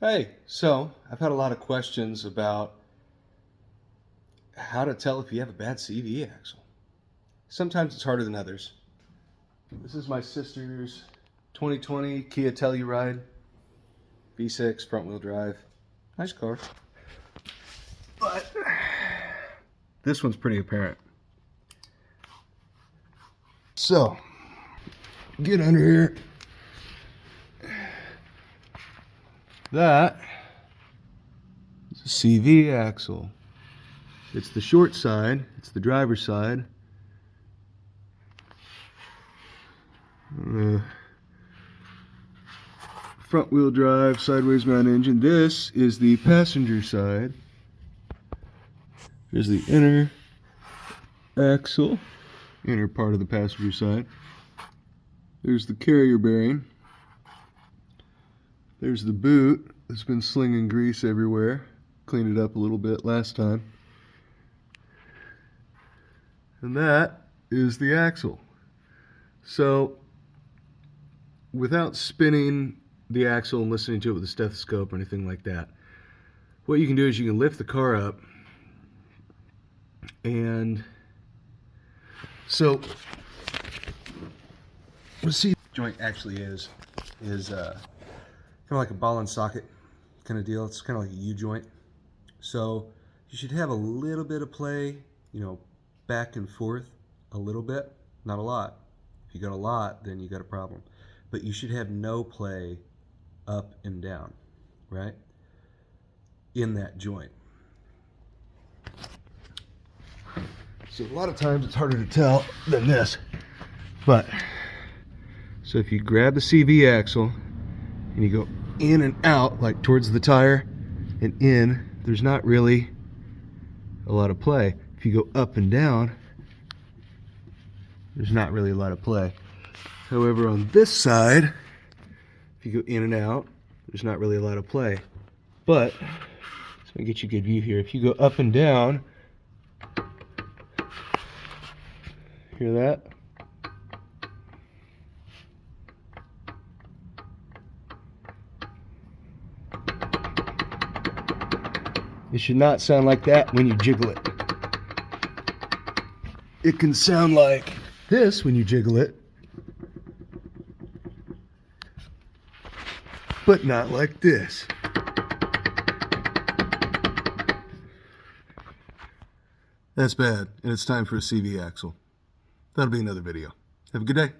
Hey, so I've had a lot of questions about how to tell if you have a bad CV axle. Sometimes it's harder than others. This is my sister's 2020 Kia Telluride V6 front wheel drive. Nice car. But this one's pretty apparent. So, get under here. That is a CV axle. It's the short side, it's the driver's side. Front wheel drive, sideways mount engine. This is the passenger side. Here's the inner axle, inner part of the passenger side. There's the carrier bearing. There's the boot that's been slinging grease everywhere. Cleaned it up a little bit last time. And that is the axle. So, without spinning the axle and listening to it with a stethoscope or anything like that, what you can do is you can lift the car up, and so what the CV joint actually is kind of like a ball and socket kind of deal. It's kind of like a U-joint. So you should have a little bit of play, back and forth a little bit, not a lot. If you got a lot, then you got a problem. But you should have no play up and down, right? In that joint. So a lot of times it's harder to tell than this. But, so if you grab the CV axle and you go in and out, like towards the tire and in, there's not really a lot of play. If you go up and down, there's not really a lot of play. However, on this side, if you go in and out, there's not really a lot of play. But, so I get you a good view here. If you go up and down, hear that? It should not sound like that when you jiggle it. It can sound like this when you jiggle it, but not like this. That's bad, and it's time for a CV axle. That'll be another video. Have a good day.